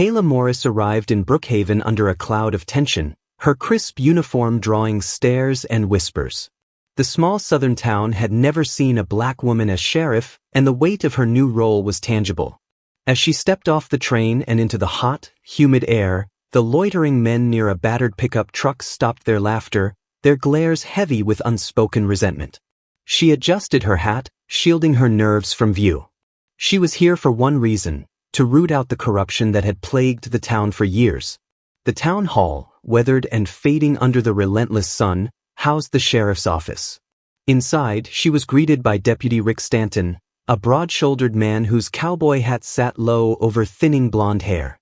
Kayla Morris arrived in Brookhaven under a cloud of tension, her crisp uniform drawing stares and whispers. The small southern town had never seen a black woman as sheriff, and the weight of her new role was tangible. As she stepped off the train and into the hot, humid air, the loitering men near a battered pickup truck stopped their laughter, their glares heavy with unspoken resentment. She adjusted her hat, shielding her nerves from view. She was here for one reason: to root out the corruption that had plagued the town for years. The town hall, weathered and fading under the relentless sun, housed the sheriff's office. Inside, she was greeted by Deputy Rick Stanton, a broad-shouldered man whose cowboy hat sat low over thinning blonde hair.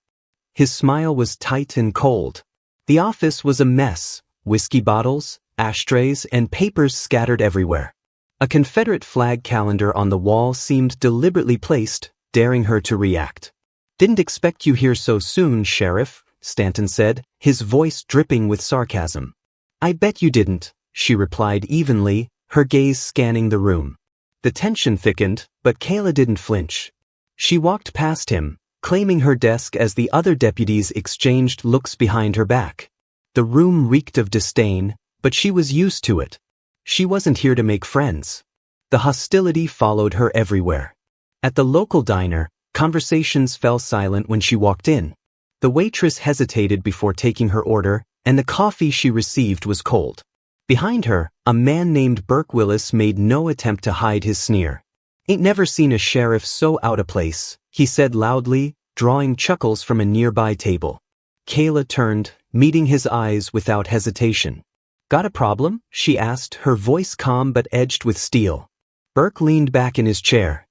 His smile was tight and cold. The office was a mess: whiskey bottles, ashtrays, and papers scattered everywhere. A Confederate flag calendar on the wall seemed deliberately placed, daring her to react. "Didn't expect you here so soon, Sheriff," Stanton said, his voice dripping with sarcasm. "I bet you didn't," she replied evenly, her gaze scanning the room. The tension thickened, but Kayla didn't flinch. She walked past him, claiming her desk as the other deputies exchanged looks behind her back. The room reeked of disdain, but she was used to it. She wasn't here to make friends. The hostility followed her everywhere. At the local diner, conversations fell silent when she walked in. The waitress hesitated before taking her order, and the coffee she received was cold. Behind her, a man named Burke Willis made no attempt to hide his sneer. "Ain't never seen a sheriff so out of place," he said loudly, drawing chuckles from a nearby table. Kayla turned, meeting his eyes without hesitation. "Got a problem?" she asked, her voice calm but edged with steel. Burke leaned back in his chair.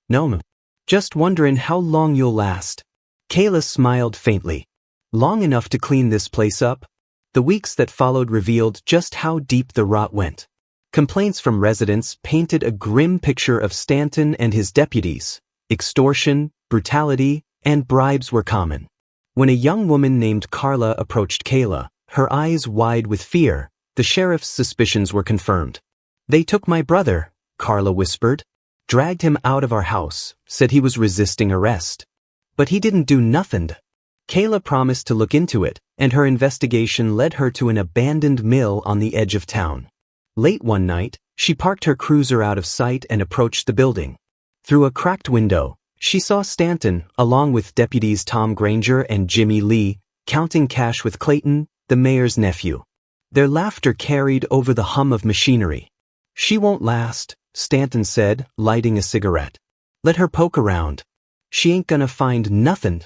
"No, just wondering how long you'll last." Kayla smiled faintly. "Long enough to clean this place up?" The weeks that followed revealed just how deep the rot went. Complaints from residents painted a grim picture of Stanton and his deputies. Extortion, brutality, and bribes were common. When a young woman named Carla approached Kayla, her eyes wide with fear, the sheriff's suspicions were confirmed. "They took my brother," Carla whispered. "Dragged him out of our house, said he was resisting arrest. But he didn't do nothing." Kayla promised to look into it, and her investigation led her to an abandoned mill on the edge of town. Late one night, she parked her cruiser out of sight and approached the building. Through a cracked window, she saw Stanton, along with deputies Tom Granger and Jimmy Lee, counting cash with Clayton, the mayor's nephew. Their laughter carried over the hum of machinery. "She won't last," Stanton said, lighting a cigarette. "Let her poke around. She ain't gonna find nothin'."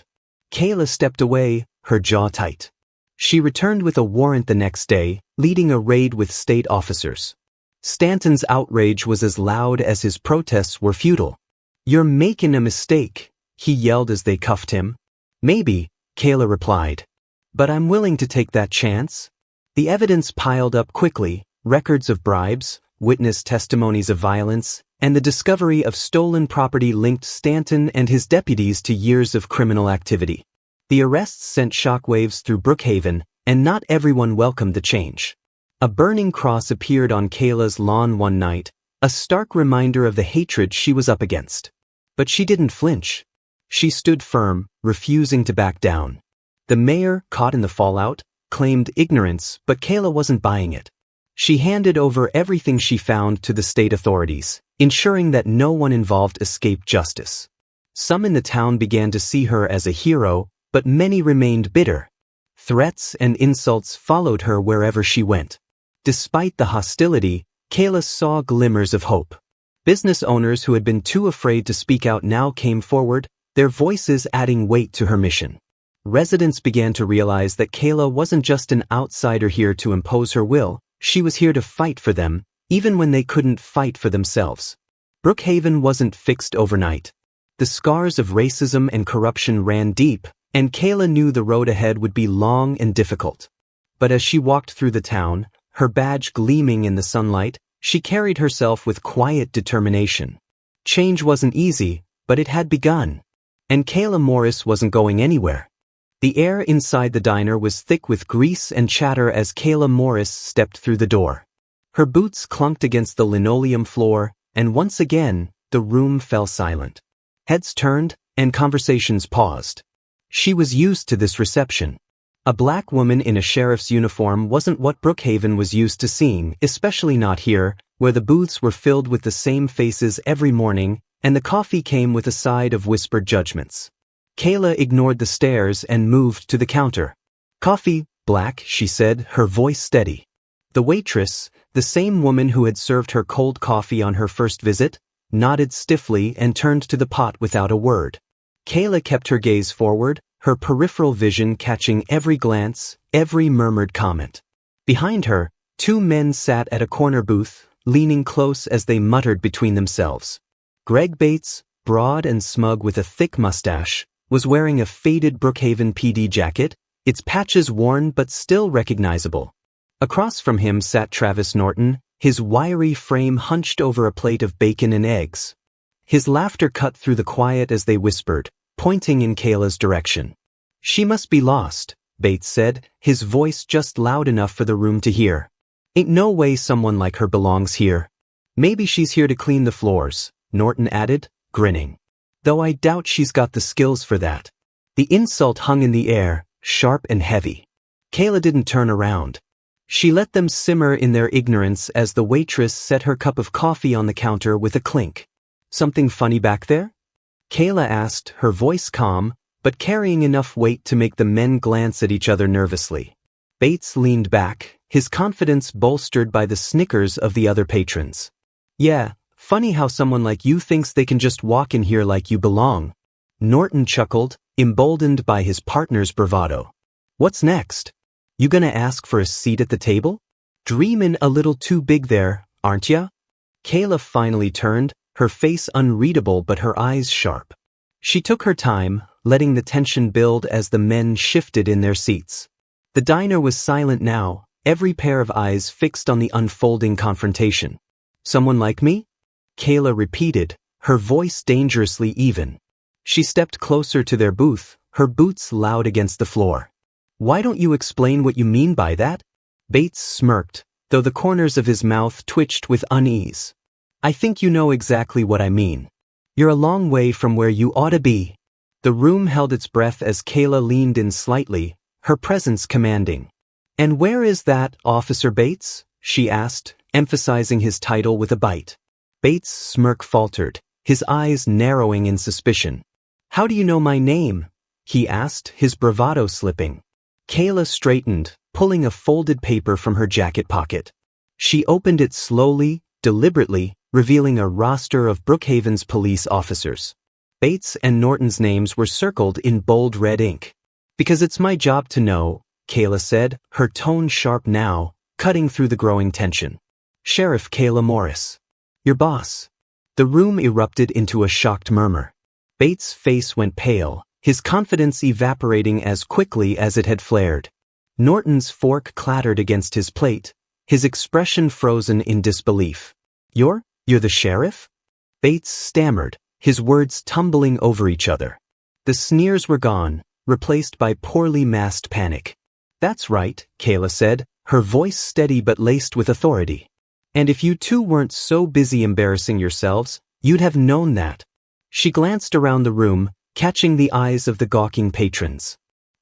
Kayla stepped away, her jaw tight. She returned with a warrant the next day, leading a raid with state officers. Stanton's outrage was as loud as his protests were futile. "You're making a mistake," he yelled as they cuffed him. "Maybe," Kayla replied. "But I'm willing to take that chance." The evidence piled up quickly: records of bribes, witness testimonies of violence, and the discovery of stolen property linked Stanton and his deputies to years of criminal activity. The arrests sent shockwaves through Brookhaven, and not everyone welcomed the change. A burning cross appeared on Kayla's lawn one night, a stark reminder of the hatred she was up against. But she didn't flinch. She stood firm, refusing to back down. The mayor, caught in the fallout, claimed ignorance, but Kayla wasn't buying it. She handed over everything she found to the state authorities, ensuring that no one involved escaped justice. Some in the town began to see her as a hero, but many remained bitter. Threats and insults followed her wherever she went. Despite the hostility, Kayla saw glimmers of hope. Business owners who had been too afraid to speak out now came forward, their voices adding weight to her mission. Residents began to realize that Kayla wasn't just an outsider here to impose her will, she was here to fight for them, even when they couldn't fight for themselves. Brookhaven wasn't fixed overnight. The scars of racism and corruption ran deep, and Kayla knew the road ahead would be long and difficult. But as she walked through the town, her badge gleaming in the sunlight, she carried herself with quiet determination. Change wasn't easy, but it had begun. And Kayla Morris wasn't going anywhere. The air inside the diner was thick with grease and chatter as Kayla Morris stepped through the door. Her boots clunked against the linoleum floor, and once again, the room fell silent. Heads turned, and conversations paused. She was used to this reception. A black woman in a sheriff's uniform wasn't what Brookhaven was used to seeing, especially not here, where the booths were filled with the same faces every morning, and the coffee came with a side of whispered judgments. Kayla ignored the stares and moved to the counter. "Coffee, black," she said, her voice steady. The waitress, the same woman who had served her cold coffee on her first visit, nodded stiffly and turned to the pot without a word. Kayla kept her gaze forward, her peripheral vision catching every glance, every murmured comment. Behind her, two men sat at a corner booth, leaning close as they muttered between themselves. Greg Bates, broad and smug with a thick mustache, was wearing a faded Brookhaven PD jacket, its patches worn but still recognizable. Across from him sat Travis Norton, his wiry frame hunched over a plate of bacon and eggs. His laughter cut through the quiet as they whispered, pointing in Kayla's direction. "She must be lost," Bates said, his voice just loud enough for the room to hear. "Ain't no way someone like her belongs here." "Maybe she's here to clean the floors," Norton added, grinning. "Though I doubt she's got the skills for that." The insult hung in the air, sharp and heavy. Kayla didn't turn around. She let them simmer in their ignorance as the waitress set her cup of coffee on the counter with a clink. "Something funny back there?" Kayla asked, her voice calm, but carrying enough weight to make the men glance at each other nervously. Bates leaned back, his confidence bolstered by the snickers of the other patrons. "Yeah, funny how someone like you thinks they can just walk in here like you belong." Norton chuckled, emboldened by his partner's bravado. "What's next? You gonna ask for a seat at the table? Dreamin' a little too big there, aren't ya?" Kayla finally turned, her face unreadable but her eyes sharp. She took her time, letting the tension build as the men shifted in their seats. The diner was silent now, every pair of eyes fixed on the unfolding confrontation. "Someone like me?" Kayla repeated, her voice dangerously even. She stepped closer to their booth, her boots loud against the floor. "Why don't you explain what you mean by that?" Bates smirked, though the corners of his mouth twitched with unease. "I think you know exactly what I mean. You're a long way from where you ought to be." The room held its breath as Kayla leaned in slightly, her presence commanding. "And where is that, Officer Bates?" she asked, emphasizing his title with a bite. Bates' smirk faltered, his eyes narrowing in suspicion. "How do you know my name?" he asked, his bravado slipping. Kayla straightened, pulling a folded paper from her jacket pocket. She opened it slowly, deliberately, revealing a roster of Brookhaven's police officers. Bates and Norton's names were circled in bold red ink. "Because it's my job to know," Kayla said, her tone sharp now, cutting through the growing tension. "Sheriff Kayla Morris. Your boss." The room erupted into a shocked murmur. Bates' face went pale, his confidence evaporating as quickly as it had flared. Norton's fork clattered against his plate, his expression frozen in disbelief. You're the sheriff?" Bates stammered, his words tumbling over each other. The sneers were gone, replaced by poorly masked panic. "That's right," Kayla said, her voice steady but laced with authority. "And if you two weren't so busy embarrassing yourselves, you'd have known that." She glanced around the room, catching the eyes of the gawking patrons.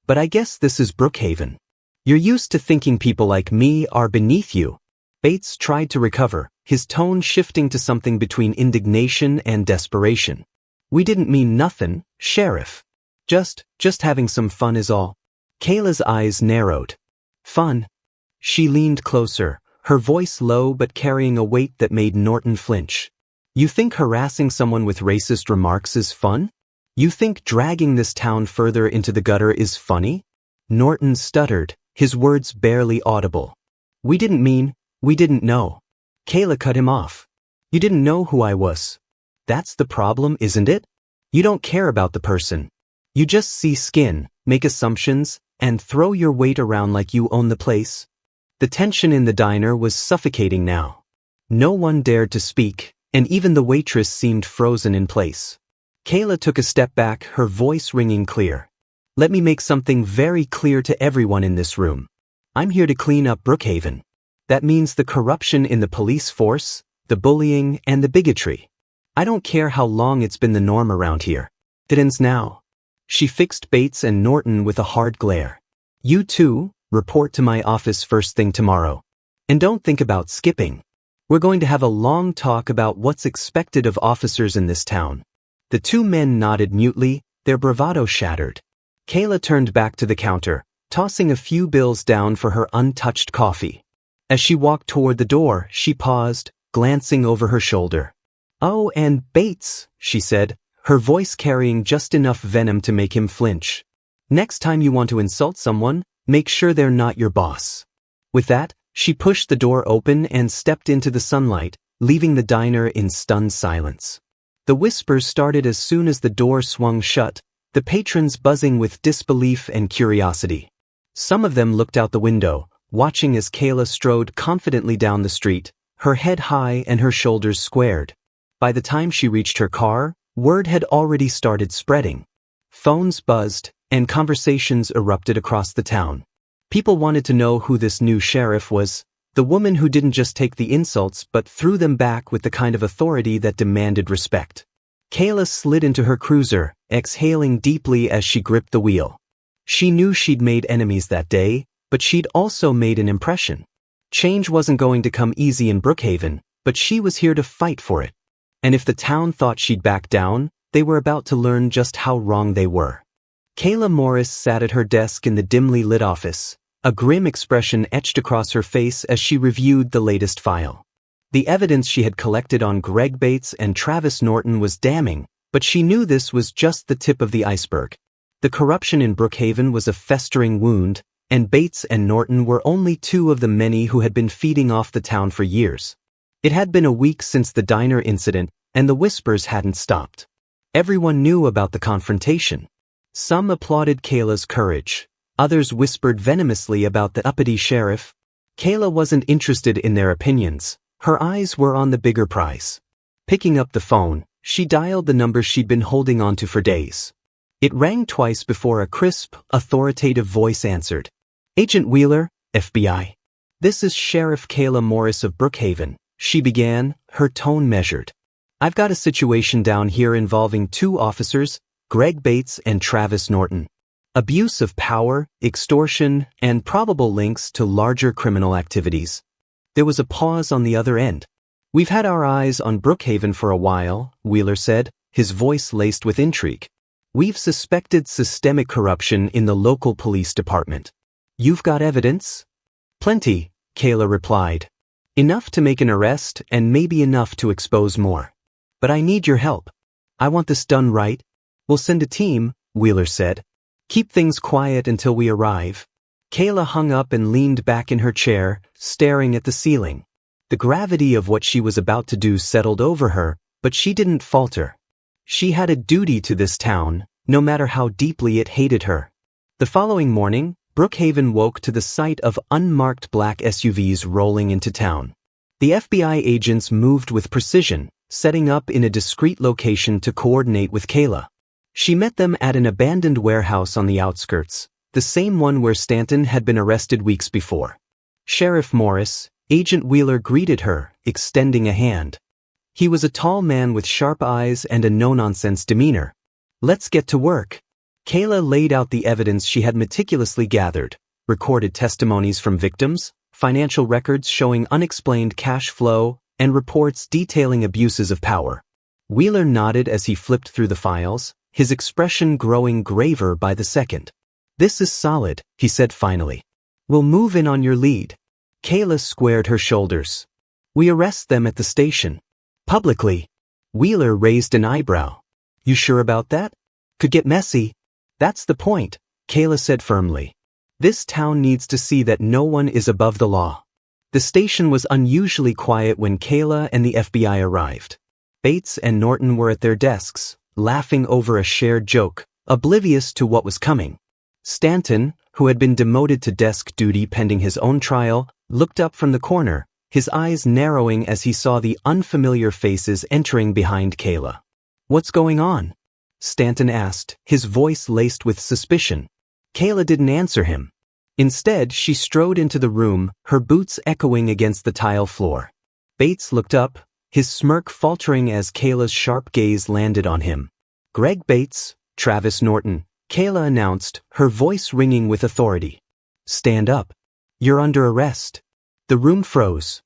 "But I guess this is Brookhaven. You're used to thinking people like me are beneath you." Bates tried to recover, his tone shifting to something between indignation and desperation. "We didn't mean nothin', Sheriff. Just having some fun is all." Kayla's eyes narrowed. "Fun?" She leaned closer, her voice low but carrying a weight that made Norton flinch. "You think harassing someone with racist remarks is fun? You think dragging this town further into the gutter is funny?" Norton stuttered, his words barely audible. We didn't know." Kayla cut him off. "You didn't know who I was. That's the problem, isn't it? You don't care about the person. You just see skin, make assumptions, and throw your weight around like you own the place." The tension in the diner was suffocating now. No one dared to speak, and even the waitress seemed frozen in place. Kayla took a step back, her voice ringing clear. "Let me make something very clear to everyone in this room. I'm here to clean up Brookhaven. That means the corruption in the police force, the bullying, and the bigotry. I don't care how long it's been the norm around here. It ends now. She fixed Bates and Norton with a hard glare. "You two, report to my office first thing tomorrow. And don't think about skipping. We're going to have a long talk about what's expected of officers in this town." The two men nodded mutely, their bravado shattered. Kayla turned back to the counter, tossing a few bills down for her untouched coffee. As she walked toward the door, she paused, glancing over her shoulder. "Oh, and Bates," she said, her voice carrying just enough venom to make him flinch. "Next time you want to insult someone, make sure they're not your boss." With that, she pushed the door open and stepped into the sunlight, leaving the diner in stunned silence. The whispers started as soon as the door swung shut, the patrons buzzing with disbelief and curiosity. Some of them looked out the window, watching as Kayla strode confidently down the street, her head high and her shoulders squared. By the time she reached her car, word had already started spreading. Phones buzzed, and conversations erupted across the town. People wanted to know who this new sheriff was, the woman who didn't just take the insults but threw them back with the kind of authority that demanded respect. Kayla slid into her cruiser, exhaling deeply as she gripped the wheel. She knew she'd made enemies that day, but she'd also made an impression. Change wasn't going to come easy in Brookhaven, but she was here to fight for it. And if the town thought she'd back down, they were about to learn just how wrong they were. Kayla Morris sat at her desk in the dimly lit office, a grim expression etched across her face as she reviewed the latest file. The evidence she had collected on Greg Bates and Travis Norton was damning, but she knew this was just the tip of the iceberg. The corruption in Brookhaven was a festering wound, and Bates and Norton were only two of the many who had been feeding off the town for years. It had been a week since the diner incident, and the whispers hadn't stopped. Everyone knew about the confrontation. Some applauded Kayla's courage. Others whispered venomously about the uppity sheriff. Kayla wasn't interested in their opinions. Her eyes were on the bigger prize. Picking up the phone, she dialed the number she'd been holding onto for days. It rang twice before a crisp, authoritative voice answered. "Agent Wheeler, FBI. This is Sheriff Kayla Morris of Brookhaven," she began, her tone measured. "I've got a situation down here involving two officers, Greg Bates and Travis Norton. Abuse of power, extortion, and probable links to larger criminal activities." There was a pause on the other end. "We've had our eyes on Brookhaven for a while," Wheeler said, his voice laced with intrigue. "We've suspected systemic corruption in the local police department. You've got evidence?" "Plenty," Kayla replied. "Enough to make an arrest and maybe enough to expose more. But I need your help. I want this done right." "We'll send a team," Wheeler said. "Keep things quiet until we arrive." Kayla hung up and leaned back in her chair, staring at the ceiling. The gravity of what she was about to do settled over her, but she didn't falter. She had a duty to this town, no matter how deeply it hated her. The following morning, Brookhaven woke to the sight of unmarked black SUVs rolling into town. The FBI agents moved with precision, setting up in a discreet location to coordinate with Kayla. She met them at an abandoned warehouse on the outskirts, the same one where Stanton had been arrested weeks before. "Sheriff Morris," Agent Wheeler greeted her, extending a hand. He was a tall man with sharp eyes and a no-nonsense demeanor. "Let's get to work." Kayla laid out the evidence she had meticulously gathered, recorded testimonies from victims, financial records showing unexplained cash flow, and reports detailing abuses of power. Wheeler nodded as he flipped through the files, his expression growing graver by the second. "This is solid," he said finally. "We'll move in on your lead." Kayla squared her shoulders. "We arrest them at the station. Publicly." Wheeler raised an eyebrow. "You sure about that? Could get messy." "That's the point," Kayla said firmly. "This town needs to see that no one is above the law." The station was unusually quiet when Kayla and the FBI arrived. Bates and Norton were at their desks, laughing over a shared joke, oblivious to what was coming. Stanton, who had been demoted to desk duty pending his own trial, looked up from the corner, his eyes narrowing as he saw the unfamiliar faces entering behind Kayla. "What's going on?" Stanton asked, his voice laced with suspicion. Kayla didn't answer him. Instead, she strode into the room, her boots echoing against the tile floor. Bates looked up, his smirk faltering as Kayla's sharp gaze landed on him. "Greg Bates, Travis Norton," Kayla announced, her voice ringing with authority. Stand up. You're under arrest. The room froze.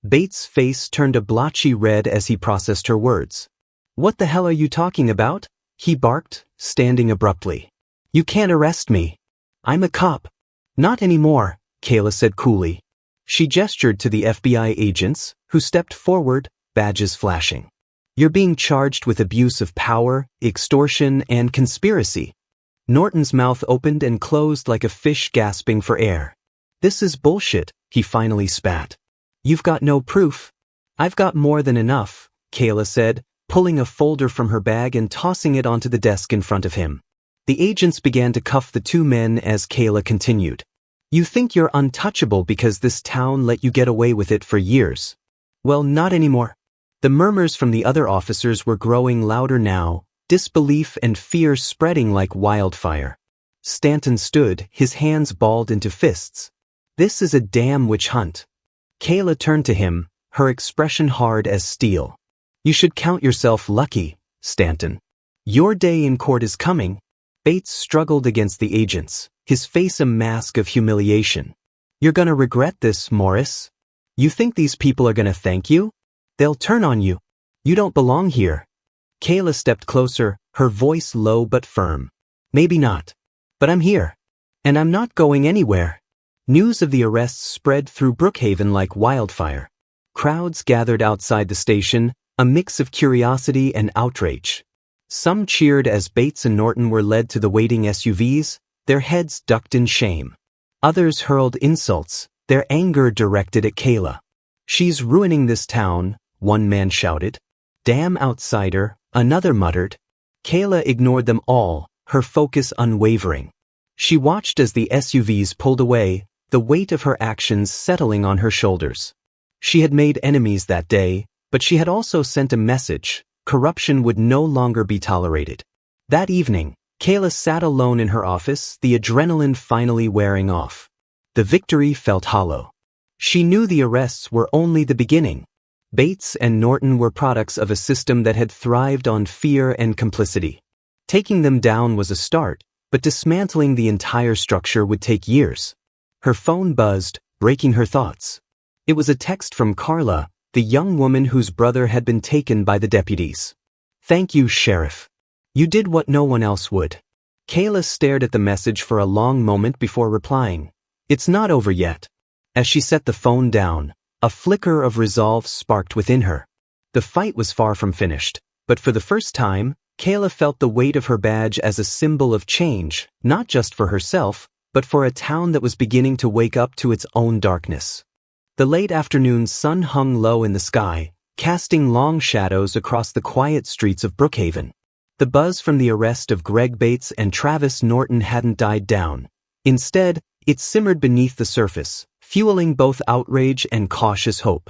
Bates' face turned a blotchy red as he processed her words. What the hell are you talking about? He barked, standing abruptly. You can't arrest me. I'm a cop. Not anymore, Kayla said coolly. She gestured to the FBI agents, who stepped forward, badges flashing. You're being charged with abuse of power, extortion, and conspiracy. Norton's mouth opened and closed like a fish gasping for air. This is bullshit, he finally spat. You've got no proof. I've got more than enough, Kayla said, pulling a folder from her bag and tossing it onto the desk in front of him. The agents began to cuff the two men as Kayla continued. You think you're untouchable because this town let you get away with it for years. Well, not anymore. The murmurs from the other officers were growing louder now, disbelief and fear spreading like wildfire. Stanton stood, his hands balled into fists. This is a damn witch hunt. Kayla turned to him, her expression hard as steel. You should count yourself lucky, Stanton. Your day in court is coming. Bates struggled against the agents, his face a mask of humiliation. You're gonna regret this, Morris. You think these people are gonna thank you? They'll turn on you. You don't belong here. Kayla stepped closer, her voice low but firm. Maybe not. But I'm here. And I'm not going anywhere. News of the arrests spread through Brookhaven like wildfire. Crowds gathered outside the station, a mix of curiosity and outrage. Some cheered as Bates and Norton were led to the waiting SUVs, their heads ducked in shame. Others hurled insults, their anger directed at Kayla. She's ruining this town, one man shouted. Damn outsider, another muttered. Kayla ignored them all, her focus unwavering. She watched as the SUVs pulled away, the weight of her actions settling on her shoulders. She had made enemies that day, but she had also sent a message: corruption would no longer be tolerated. That evening, Kayla sat alone in her office, the adrenaline finally wearing off. The victory felt hollow. She knew the arrests were only the beginning. Bates and Norton were products of a system that had thrived on fear and complicity. Taking them down was a start, but dismantling the entire structure would take years. Her phone buzzed, breaking her thoughts. It was a text from Carla, the young woman whose brother had been taken by the deputies. Thank you, Sheriff. You did what no one else would. Kayla stared at the message for a long moment before replying. It's not over yet. As she set the phone down, a flicker of resolve sparked within her. The fight was far from finished, but for the first time, Kayla felt the weight of her badge as a symbol of change, not just for herself, but for a town that was beginning to wake up to its own darkness. The late afternoon sun hung low in the sky, casting long shadows across the quiet streets of Brookhaven. The buzz from the arrest of Greg Bates and Travis Norton hadn't died down. Instead, it simmered beneath the surface, fueling both outrage and cautious hope.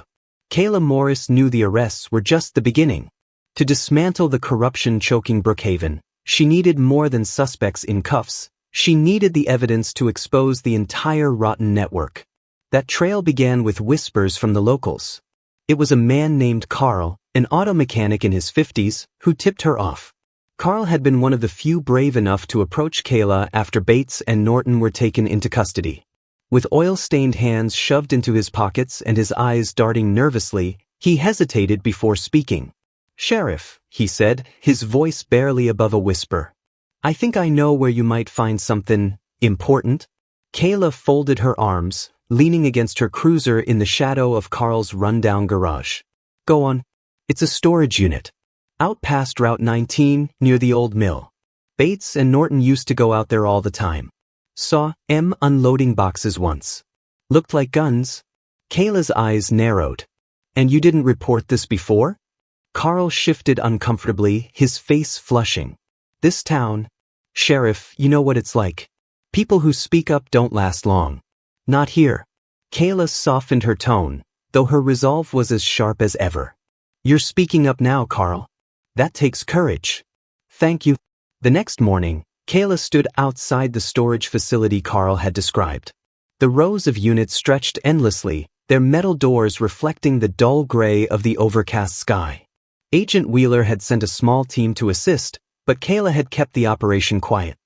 Kayla Morris knew the arrests were just the beginning. To dismantle the corruption choking Brookhaven, she needed more than suspects in cuffs. She needed the evidence to expose the entire rotten network. That trail began with whispers from the locals. It was a man named Carl, an auto mechanic in his 50s, who tipped her off. Carl had been one of the few brave enough to approach Kayla after Bates and Norton were taken into custody. With oil-stained hands shoved into his pockets and his eyes darting nervously, he hesitated before speaking. Sheriff, he said, his voice barely above a whisper. I think I know where you might find something important. Kayla folded her arms, leaning against her cruiser in the shadow of Carl's rundown garage. Go on. It's a storage unit. Out past Route 19, near the old mill. Bates and Norton used to go out there all the time. Saw M unloading boxes once. Looked like guns. Kayla's eyes narrowed. And you didn't report this before? Carl shifted uncomfortably, his face flushing. This town, Sheriff, you know what it's like. People who speak up don't last long. Not here. Kayla softened her tone, though her resolve was as sharp as ever. You're speaking up now, Carl. That takes courage. Thank you. The next morning, Kayla stood outside the storage facility Carl had described. The rows of units stretched endlessly, their metal doors reflecting the dull gray of the overcast sky. Agent Wheeler had sent a small team to assist, but Kayla had kept the operation quiet.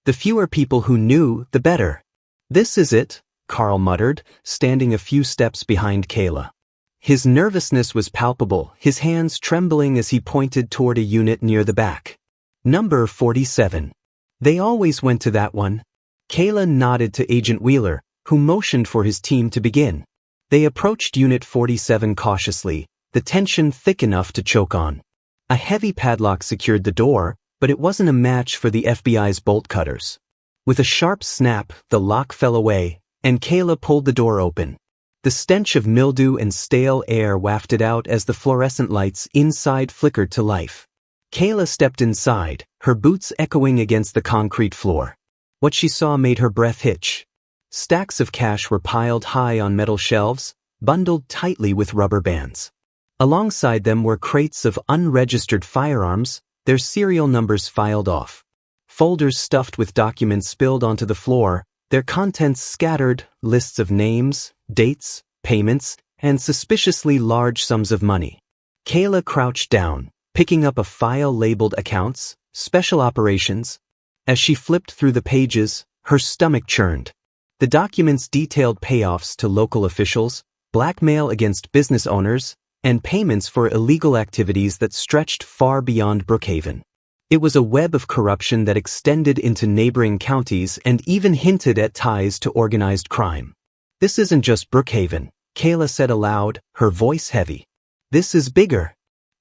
The fewer people who knew, the better. This is it, Carl muttered, standing a few steps behind Kayla. His nervousness was palpable, his hands trembling as he pointed toward a unit near the back. Number 47. They always went to that one. Kayla nodded to Agent Wheeler, who motioned for his team to begin. They approached Unit 47 cautiously, the tension thick enough to choke on. A heavy padlock secured the door, but it wasn't a match for the FBI's bolt cutters. With a sharp snap, the lock fell away, and Kayla pulled the door open. The stench of mildew and stale air wafted out as the fluorescent lights inside flickered to life. Kayla stepped inside, her boots echoing against the concrete floor. What she saw made her breath hitch. Stacks of cash were piled high on metal shelves, bundled tightly with rubber bands. Alongside them were crates of unregistered firearms, their serial numbers filed off. Folders stuffed with documents spilled onto the floor, their contents scattered, lists of names, dates, payments, and suspiciously large sums of money. Kayla crouched down, picking up a file labeled Accounts, Special Operations. As she flipped through the pages, her stomach churned. The documents detailed payoffs to local officials, blackmail against business owners, and payments for illegal activities that stretched far beyond Brookhaven. It was a web of corruption that extended into neighboring counties and even hinted at ties to organized crime. This isn't just Brookhaven, Kayla said aloud, her voice heavy. This is bigger.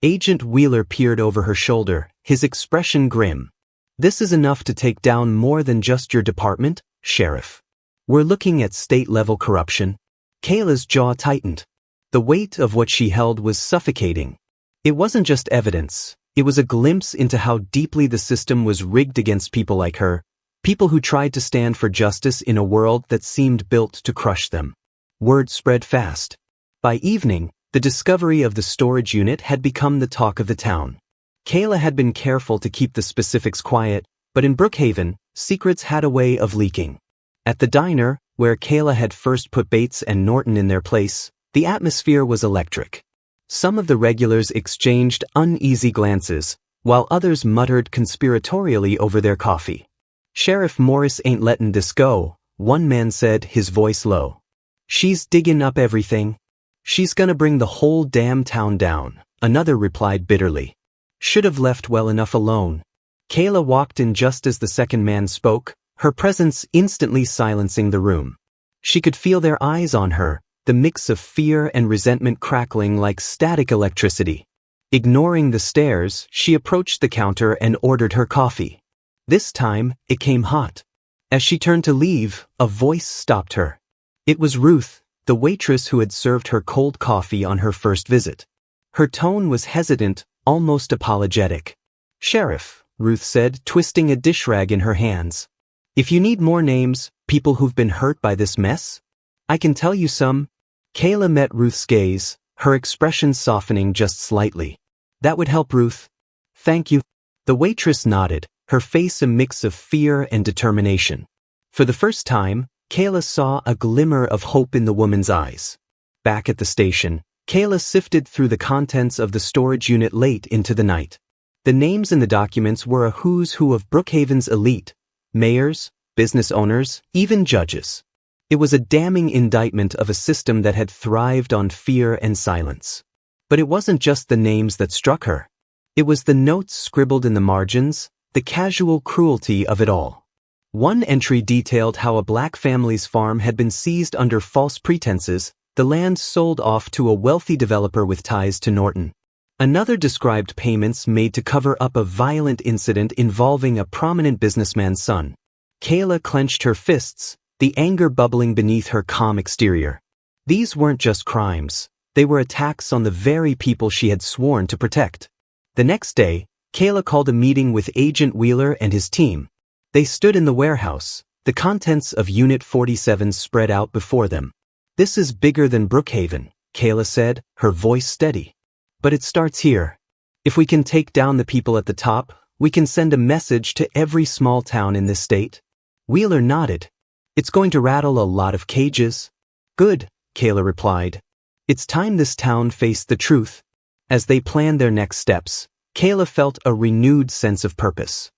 Agent Wheeler peered over her shoulder, his expression grim. This is enough to take down more than just your department, Sheriff. We're looking at state-level corruption. Kayla's jaw tightened. The weight of what she held was suffocating. It wasn't just evidence. It was a glimpse into how deeply the system was rigged against people like her, people who tried to stand for justice in a world that seemed built to crush them. Word spread fast. By evening, the discovery of the storage unit had become the talk of the town. Kayla had been careful to keep the specifics quiet, but in Brookhaven, secrets had a way of leaking. At the diner, where Kayla had first put Bates and Norton in their place, the atmosphere was electric. Some of the regulars exchanged uneasy glances, while others muttered conspiratorially over their coffee. Sheriff Morris ain't lettin' this go, one man said, his voice low. She's digging up everything. She's gonna bring the whole damn town down, another replied bitterly. Should have left well enough alone. Kayla walked in just as the second man spoke, her presence instantly silencing the room. She could feel their eyes on her, the mix of fear and resentment crackling like static electricity. Ignoring the stares, she approached the counter and ordered her coffee. This time, it came hot. As she turned to leave, a voice stopped her. It was Ruth, the waitress who had served her cold coffee on her first visit. Her tone was hesitant, almost apologetic. Sheriff, Ruth said, twisting a dish rag in her hands. If you need more names, people who've been hurt by this mess, I can tell you some. Kayla met Ruth's gaze, her expression softening just slightly. That would help, Ruth. Thank you. The waitress nodded, her face a mix of fear and determination. For the first time, Kayla saw a glimmer of hope in the woman's eyes. Back at the station, Kayla sifted through the contents of the storage unit late into the night. The names in the documents were a who's who of Brookhaven's elite. Mayors, business owners, even judges. It was a damning indictment of a system that had thrived on fear and silence. But it wasn't just the names that struck her. It was the notes scribbled in the margins, the casual cruelty of it all. One entry detailed how a black family's farm had been seized under false pretenses, the land sold off to a wealthy developer with ties to Norton. Another described payments made to cover up a violent incident involving a prominent businessman's son. Kayla clenched her fists, the anger bubbling beneath her calm exterior. These weren't just crimes, they were attacks on the very people she had sworn to protect. The next day, Kayla called a meeting with Agent Wheeler and his team. They stood in the warehouse, the contents of Unit 47 spread out before them. This is bigger than Brookhaven, Kayla said, her voice steady. But it starts here. If we can take down the people at the top, we can send a message to every small town in this state. Wheeler nodded. It's going to rattle a lot of cages. Good, Kayla replied. It's time this town faced the truth. As they planned their next steps, Kayla felt a renewed sense of purpose.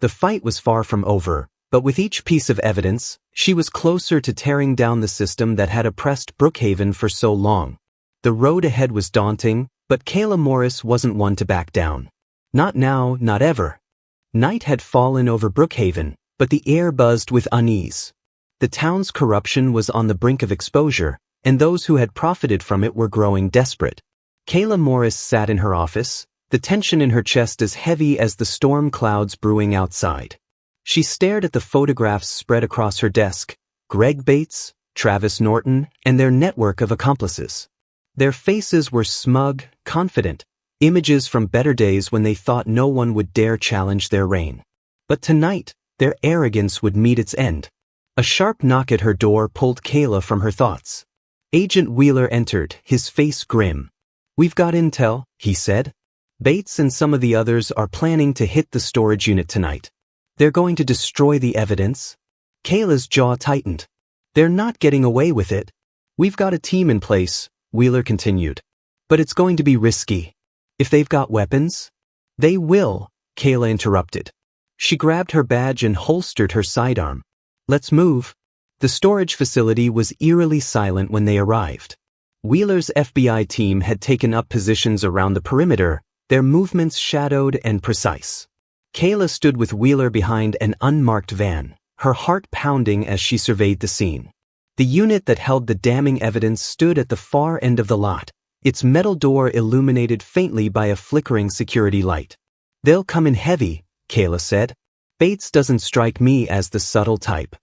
The fight was far from over, But with each piece of evidence, she was closer to tearing down the system that had oppressed Brookhaven for so long. The road ahead was daunting, but Kayla Morris wasn't one to back down. Not now, not ever. Night had fallen over Brookhaven, but the air buzzed with unease. The town's corruption was on the brink of exposure, and those who had profited from it were growing desperate. Kayla Morris sat in her office, the tension in her chest as heavy as the storm clouds brewing outside. She stared at the photographs spread across her desk, Greg Bates, Travis Norton, and their network of accomplices. Their faces were smug, confident, images from better days when they thought no one would dare challenge their reign. But tonight, their arrogance would meet its end. A sharp knock at her door pulled Kayla from her thoughts. Agent Wheeler entered, his face grim. "We've got intel," he said. "Bates and some of the others are planning to hit the storage unit tonight. They're going to destroy the evidence." Kayla's jaw tightened. "They're not getting away with it. We've got a team in place," Wheeler continued. "But it's going to be risky. If they've got weapons?" "They will," Kayla interrupted. She grabbed her badge and holstered her sidearm. "Let's move." The storage facility was eerily silent when they arrived. Wheeler's FBI team had taken up positions around the perimeter, their movements shadowed and precise. Kayla stood with Wheeler behind an unmarked van, her heart pounding as she surveyed the scene. The unit that held the damning evidence stood at the far end of the lot, its metal door illuminated faintly by a flickering security light. "They'll come in heavy," Kayla said. "Bates doesn't strike me as the subtle type."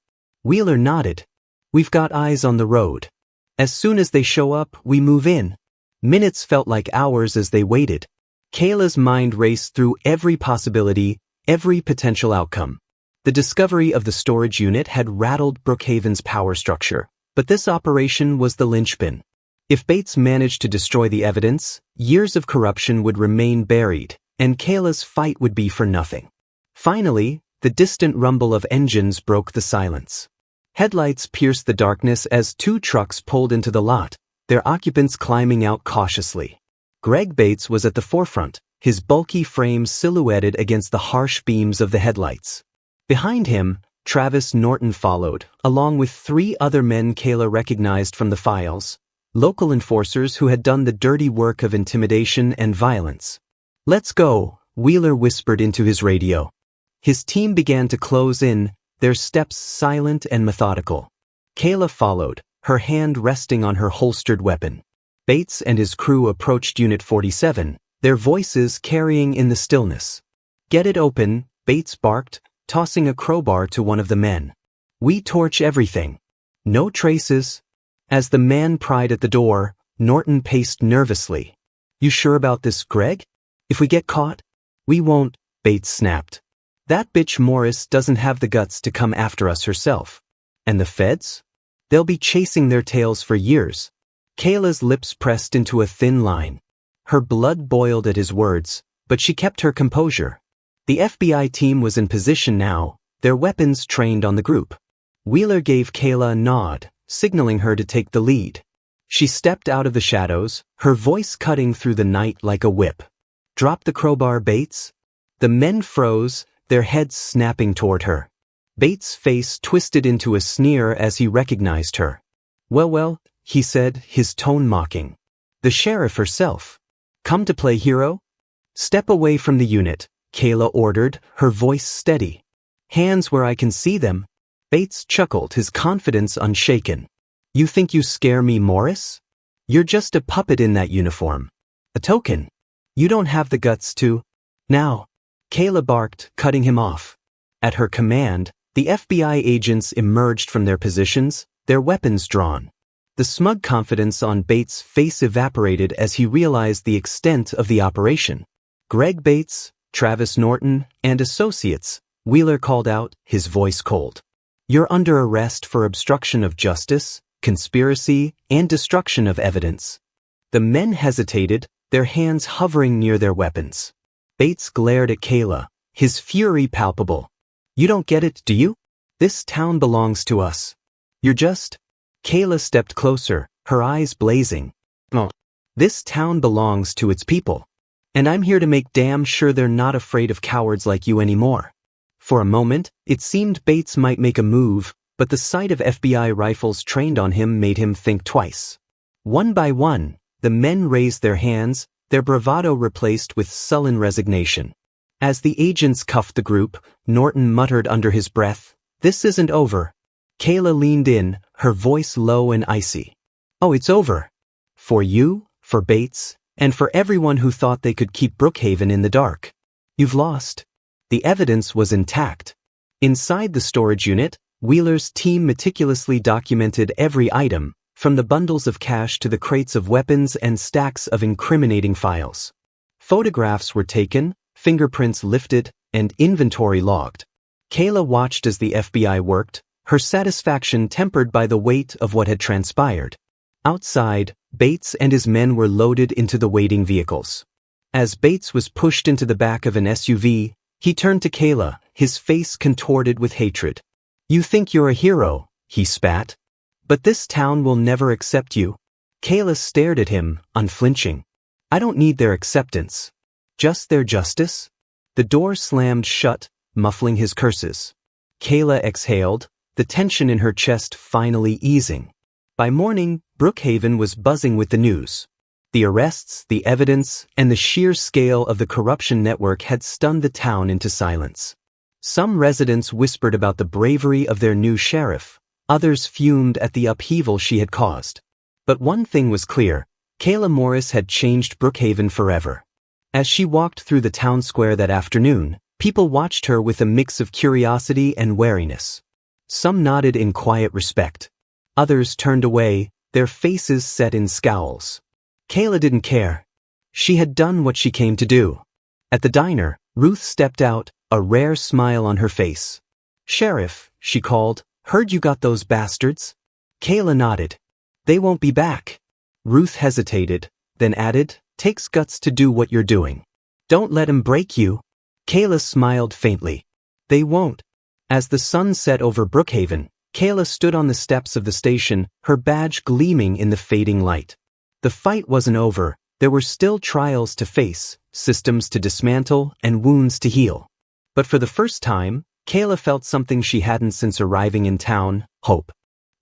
Wheeler nodded. "We've got eyes on the road. As soon as they show up, we move in." Minutes felt like hours as they waited. Kayla's mind raced through every possibility, every potential outcome. The discovery of the storage unit had rattled Brookhaven's power structure, but this operation was the linchpin. If Bates managed to destroy the evidence, years of corruption would remain buried, and Kayla's fight would be for nothing. Finally, the distant rumble of engines broke the silence. Headlights pierced the darkness as two trucks pulled into the lot, their occupants climbing out cautiously. Greg Bates was at the forefront, his bulky frame silhouetted against the harsh beams of the headlights. Behind him, Travis Norton followed, along with 3 other men Kayla recognized from the files, local enforcers who had done the dirty work of intimidation and violence. "Let's go," Wheeler whispered into his radio. His team began to close in, their steps silent and methodical. Kayla followed, her hand resting on her holstered weapon. Bates and his crew approached Unit 47, their voices carrying in the stillness. "Get it open," Bates barked, tossing a crowbar to one of the men. "We torch everything. No traces." As the man pried at the door, Norton paced nervously. "You sure about this, Greg? If we get caught?" "We won't," Bates snapped. "That bitch Morris doesn't have the guts to come after us herself. And the feds? They'll be chasing their tails for years." Kayla's lips pressed into a thin line. Her blood boiled at his words, but she kept her composure. The FBI team was in position now, their weapons trained on the group. Wheeler gave Kayla a nod, signaling her to take the lead. She stepped out of the shadows, her voice cutting through the night like a whip. "Drop the crowbar, Bates." The men froze, their heads snapping toward her. Bates' face twisted into a sneer as he recognized her. Well, he said, his tone mocking. "The sheriff herself. Come to play hero?" "Step away from the unit," Kayla ordered, her voice steady. "Hands where I can see them." Bates chuckled, his confidence unshaken. "You think you scare me, Morris? You're just a puppet in that uniform. A token. You don't have the guts to—" "Now," Kayla barked, cutting him off. At her command, the FBI agents emerged from their positions, their weapons drawn. The smug confidence on Bates' face evaporated as he realized the extent of the operation. "Greg Bates, Travis Norton, and associates," Wheeler called out, his voice cold. "You're under arrest for obstruction of justice, conspiracy, and destruction of evidence." The men hesitated, their hands hovering near their weapons. Bates glared at Kayla, his fury palpable. "You don't get it, do you? This town belongs to us. You're just—" Kayla stepped closer, her eyes blazing. "Oh, this town belongs to its people. And I'm here to make damn sure they're not afraid of cowards like you anymore." For a moment, it seemed Bates might make a move, but the sight of FBI rifles trained on him made him think twice. One by one, the men raised their hands, their bravado replaced with sullen resignation. As the agents cuffed the group, Norton muttered under his breath, "This isn't over." Kayla leaned in, her voice low and icy. "Oh, it's over. For you, for Bates, and for everyone who thought they could keep Brookhaven in the dark. You've lost." The evidence was intact. Inside the storage unit, Wheeler's team meticulously documented every item, from the bundles of cash to the crates of weapons and stacks of incriminating files. Photographs were taken, fingerprints lifted, and inventory logged. Kayla watched as the FBI worked, her satisfaction tempered by the weight of what had transpired. Outside, Bates and his men were loaded into the waiting vehicles. As Bates was pushed into the back of an SUV, he turned to Kayla, his face contorted with hatred. "You think you're a hero," he spat. "But this town will never accept you." Kayla stared at him, unflinching. "I don't need their acceptance. Just their justice." The door slammed shut, muffling his curses. Kayla exhaled, the tension in her chest finally easing. By morning, Brookhaven was buzzing with the news. The arrests, the evidence, and the sheer scale of the corruption network had stunned the town into silence. Some residents whispered about the bravery of their new sheriff, others fumed at the upheaval she had caused. But one thing was clear, Kayla Morris had changed Brookhaven forever. As she walked through the town square that afternoon, people watched her with a mix of curiosity and wariness. Some nodded in quiet respect. Others turned away, their faces set in scowls. Kayla didn't care. She had done what she came to do. At the diner, Ruth stepped out, a rare smile on her face. "Sheriff," she called, "heard you got those bastards?" Kayla nodded. "They won't be back." Ruth hesitated, then added, "Takes guts to do what you're doing. Don't let 'em break you." Kayla smiled faintly. "They won't." As the sun set over Brookhaven, Kayla stood on the steps of the station, her badge gleaming in the fading light. The fight wasn't over, there were still trials to face, systems to dismantle, and wounds to heal. But for the first time, Kayla felt something she hadn't since arriving in town, hope.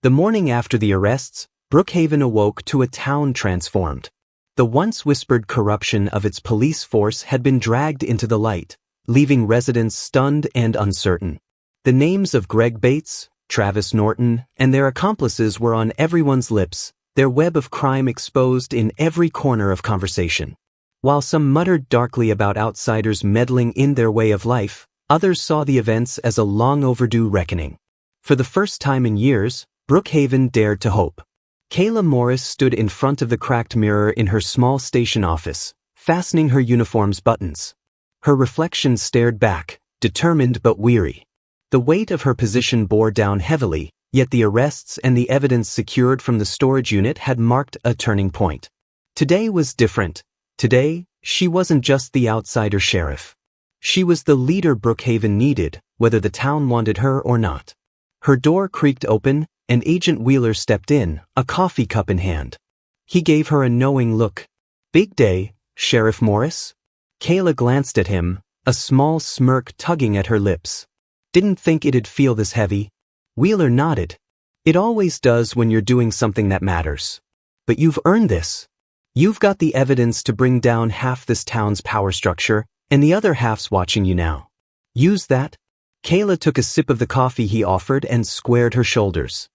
The morning after the arrests, Brookhaven awoke to a town transformed. The once whispered corruption of its police force had been dragged into the light, leaving residents stunned and uncertain. The names of Greg Bates, Travis Norton, and their accomplices were on everyone's lips, their web of crime exposed in every corner of conversation. While some muttered darkly about outsiders meddling in their way of life, others saw the events as a long overdue reckoning. For the first time in years, Brookhaven dared to hope. Kayla Morris stood in front of the cracked mirror in her small station office, fastening her uniform's buttons. Her reflection stared back, determined but weary. The weight of her position bore down heavily, yet the arrests and the evidence secured from the storage unit had marked a turning point. Today was different. Today, she wasn't just the outsider sheriff. She was the leader Brookhaven needed, whether the town wanted her or not. Her door creaked open, and Agent Wheeler stepped in, a coffee cup in hand. He gave her a knowing look. "Big day, Sheriff Morris?" Kayla glanced at him, a small smirk tugging at her lips. "Didn't think it'd feel this heavy." Wheeler nodded. "It always does when you're doing something that matters. But you've earned this. You've got the evidence to bring down half this town's power structure, and the other half's watching you now. Use that." Kayla took a sip of the coffee he offered and squared her shoulders.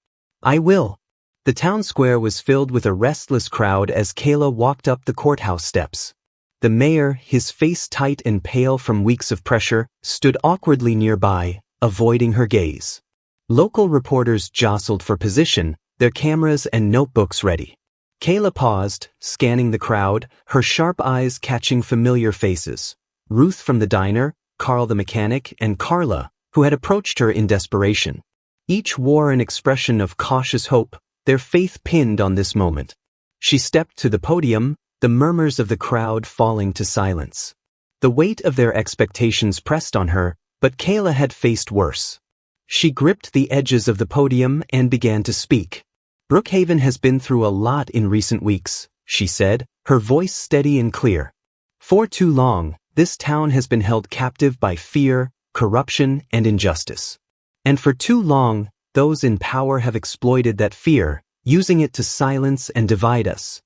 "I will." The town square was filled with a restless crowd as Kayla walked up the courthouse steps. The mayor, his face tight and pale from weeks of pressure, stood awkwardly nearby, avoiding her gaze. Local reporters jostled for position, their cameras and notebooks ready. Kayla paused, scanning the crowd, her sharp eyes catching familiar faces. Ruth from the diner, Carl the mechanic, and Carla, who had approached her in desperation. Each wore an expression of cautious hope, their faith pinned on this moment. She stepped to the podium, the murmurs of the crowd falling to silence. The weight of their expectations pressed on her, but Kayla had faced worse. She gripped the edges of the podium and began to speak. "Brookhaven has been through a lot in recent weeks," she said, her voice steady and clear. "For too long, this town has been held captive by fear, corruption, and injustice. And for too long, those in power have exploited that fear, using it to silence and divide us.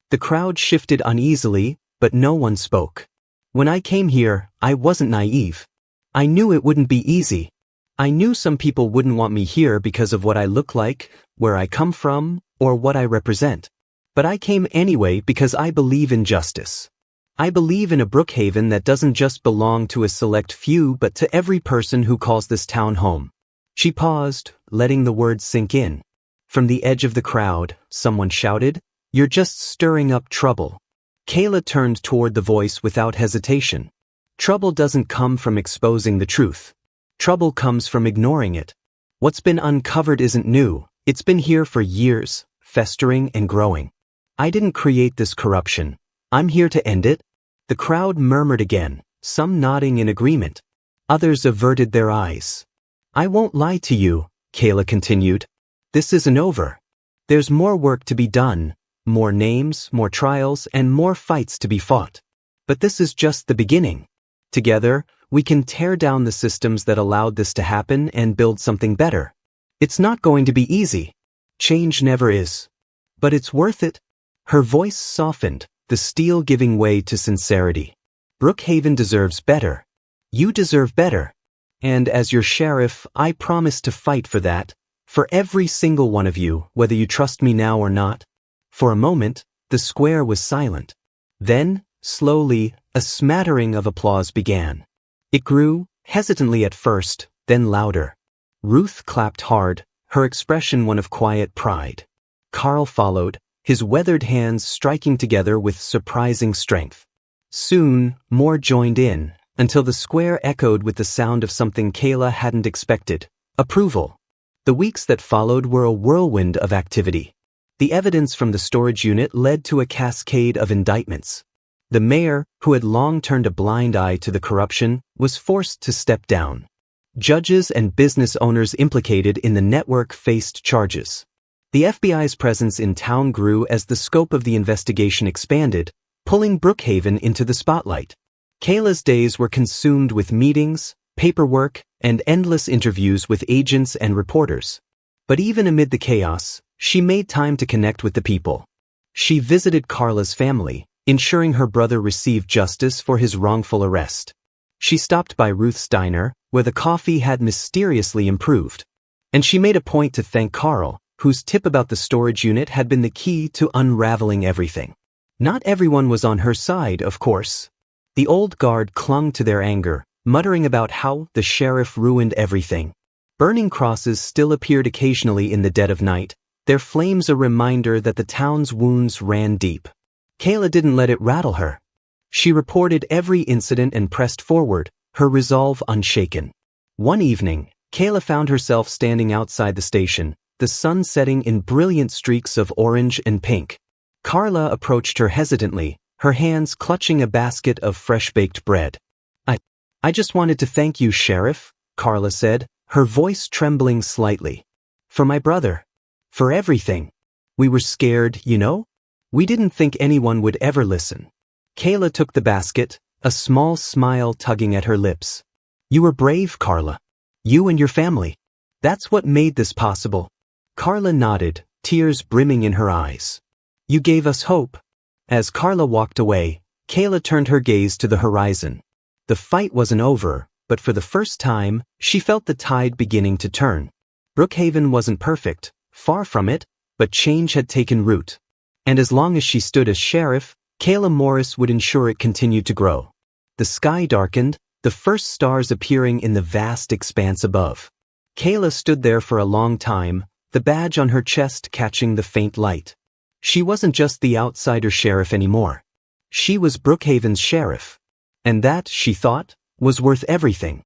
The crowd shifted uneasily, but no one spoke. When I came here, I wasn't naive. I knew it wouldn't be easy. I knew some people wouldn't want me here because of what I look like, where I come from, or what I represent. But I came anyway because I believe in justice. I believe in a Brookhaven that doesn't just belong to a select few but to every person who calls this town home. She paused, letting the words sink in. From the edge of the crowd, someone shouted, "You're just stirring up trouble." Kayla turned toward the voice without hesitation. Trouble doesn't come from exposing the truth. Trouble comes from ignoring it. What's been uncovered isn't new. It's been here for years, festering and growing. I didn't create this corruption. I'm here to end it. The crowd murmured again, some nodding in agreement. Others averted their eyes. I won't lie to you, Kayla continued. This isn't over. There's more work to be done, more names, more trials, and more fights to be fought. But this is just the beginning. Together, we can tear down the systems that allowed this to happen and build something better. It's not going to be easy. Change never is. But it's worth it. Her voice softened, the steel giving way to sincerity. Brookhaven deserves better. You deserve better. And as your sheriff, I promise to fight for that, for every single one of you, whether you trust me now or not. For a moment, the square was silent. Then, slowly, a smattering of applause began. It grew, hesitantly at first, then louder. Ruth clapped hard, her expression one of quiet pride. Carl followed, his weathered hands striking together with surprising strength. Soon, more joined in, until the square echoed with the sound of something Kayla hadn't expected: approval. The weeks that followed were a whirlwind of activity. The evidence from the storage unit led to a cascade of indictments. The mayor, who had long turned a blind eye to the corruption, was forced to step down. Judges and business owners implicated in the network faced charges. The FBI's presence in town grew as the scope of the investigation expanded, pulling Brookhaven into the spotlight. Kayla's days were consumed with meetings, paperwork, and endless interviews with agents and reporters. But even amid the chaos, she made time to connect with the people. She visited Carla's family, ensuring her brother received justice for his wrongful arrest. She stopped by Ruth's diner, where the coffee had mysteriously improved. And she made a point to thank Carl, whose tip about the storage unit had been the key to unraveling everything. Not everyone was on her side, of course. The old guard clung to their anger, muttering about how the sheriff ruined everything. Burning crosses still appeared occasionally in the dead of night, their flames a reminder that the town's wounds ran deep. Kayla didn't let it rattle her. She reported every incident and pressed forward, her resolve unshaken. One evening, Kayla found herself standing outside the station, the sun setting in brilliant streaks of orange and pink. Carla approached her hesitantly, her hands clutching a basket of fresh-baked bread. I just wanted to thank you, Sheriff, Carla said, her voice trembling slightly. For my brother. For everything. We were scared, you know? We didn't think anyone would ever listen. Kayla took the basket, a small smile tugging at her lips. You were brave, Carla. You and your family. That's what made this possible. Carla nodded, tears brimming in her eyes. You gave us hope. As Carla walked away, Kayla turned her gaze to the horizon. The fight wasn't over, but for the first time, she felt the tide beginning to turn. Brookhaven wasn't perfect, far from it, but change had taken root. And as long as she stood as sheriff, Kayla Morris would ensure it continued to grow. The sky darkened, the first stars appearing in the vast expanse above. Kayla stood there for a long time, the badge on her chest catching the faint light. She wasn't just the outsider sheriff anymore. She was Brookhaven's sheriff. And that, she thought, was worth everything.